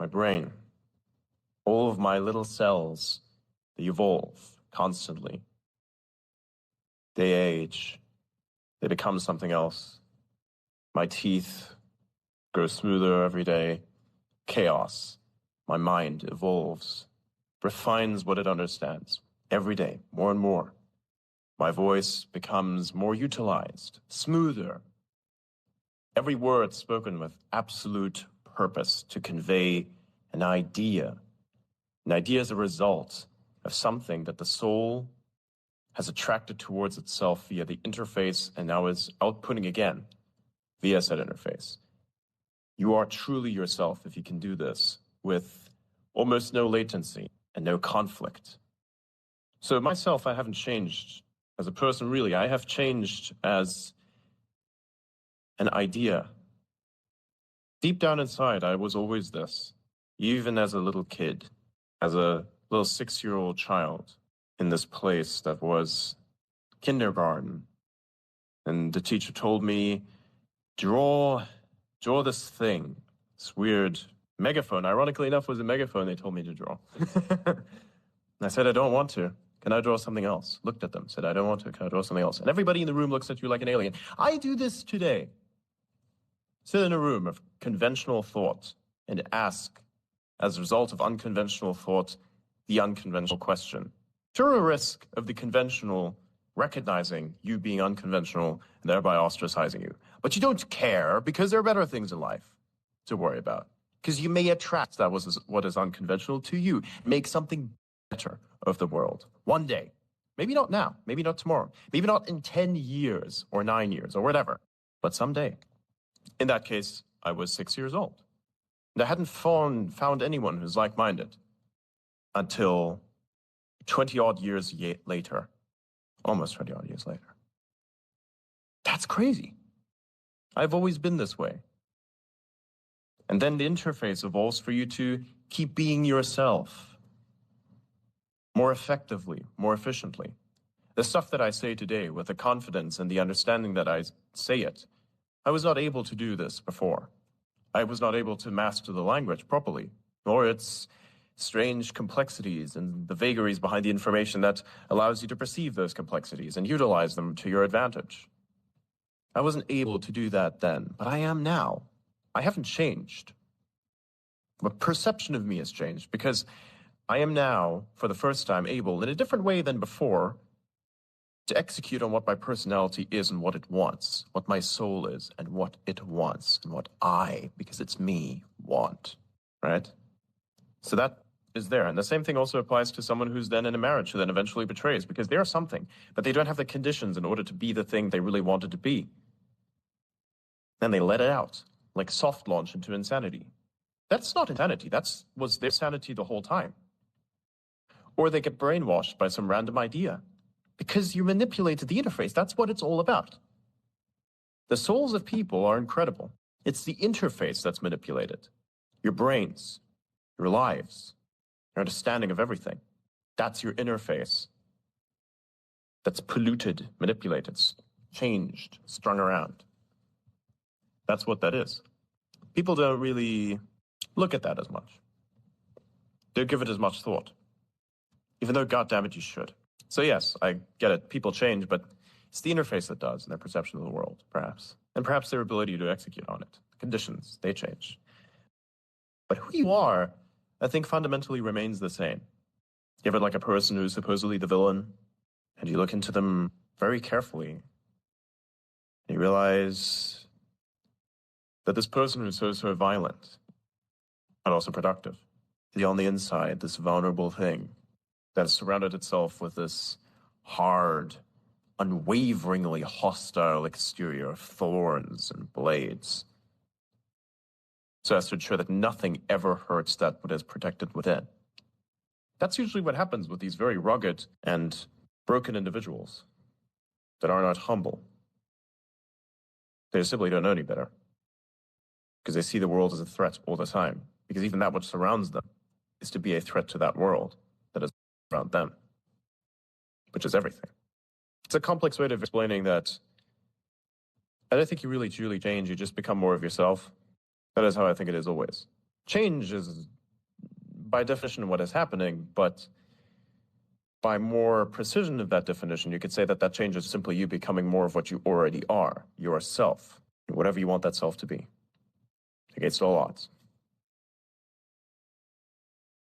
my brain, all of my little cells, they evolve constantly. They age. They become something else. My teeth grow smoother every day. Chaos. My mind evolves, refines what it understands every day, more and more. My voice becomes more utilized, smoother. Every word spoken with absolute purpose to convey an idea. An idea is a result of something that the soul has attracted towards itself via the interface and now is outputting again via said interface. You are truly yourself if you can do this with almost no latency and no conflict. So myself, I haven't changed as a person, really. I have changed as an idea. Deep down inside, I was always this, even as a little kid, as a little 6-year-old child in this place that was kindergarten. And the teacher told me, draw this thing, this weird megaphone. Ironically enough, it was a megaphone they told me to draw. And I said, I don't want to. Can I draw something else? Looked at them, said, I don't want to. Can I draw something else? And everybody in the room looks at you like an alien. I do this today. Sit in a room of conventional thought and ask, as a result of unconventional thought, the unconventional question. To a risk of the conventional recognizing you being unconventional and thereby ostracizing you. But you don't care because there are better things in life to worry about. Because you may attract what is unconventional to you. Make something better of the world. One day. Maybe not now. Maybe not tomorrow. Maybe not in 10 years or 9 years or whatever. But someday. In that case, I was 6 years old. And I hadn't found anyone who's like-minded until 20-odd years later. Almost 20-odd years later. That's crazy. I've always been this way. And then the interface evolves for you to keep being yourself more effectively, more efficiently. The stuff that I say today with the confidence and the understanding that I say it, I was not able to do this before. I was not able to master the language properly, nor its strange complexities and the vagaries behind the information that allows you to perceive those complexities and utilize them to your advantage. I wasn't able to do that then, but I am now. I haven't changed. But perception of me has changed because I am now, for the first time, able, in a different way than before, to execute on what my personality is and what it wants, what my soul is and what it wants, and what I, because it's me, want, right? So that is there. And the same thing also applies to someone who's then in a marriage who then eventually betrays, because they are something, but they don't have the conditions in order to be the thing they really wanted to be. Then they let it out, like soft launch into insanity. That's not insanity. That was their sanity the whole time. Or they get brainwashed by some random idea. Because you manipulated the interface. That's what it's all about. The souls of people are incredible. It's the interface that's manipulated. Your brains, your lives, your understanding of everything. That's your interface. That's polluted, manipulated, changed, strung around. That's what that is. People don't really look at that as much. Don't give it as much thought. Even though, goddammit, you should. So yes, I get it. People change, but it's the interface that does, and their perception of the world, perhaps. And perhaps their ability to execute on it. The conditions, they change. But who you are, I think, fundamentally remains the same. You ever like a person who's supposedly the villain, and you look into them very carefully, and you realize that this person who's so violent, but also productive, is on the inside, this vulnerable thing that has surrounded itself with this hard, unwaveringly hostile exterior of thorns and blades, so as to ensure that nothing ever hurts that what is protected within. That's usually what happens with these very rugged and broken individuals that are not humble. They simply don't know any better, because they see the world as a threat all the time, because even that which surrounds them is to be a threat to that world that is around them, which is everything. It's a complex way of explaining that I don't think you really truly change, you just become more of yourself. That is how I think it is always. Change is, by definition, what is happening, but by more precision of that definition, you could say that that change is simply you becoming more of what you already are, yourself, whatever you want that self to be, against all odds.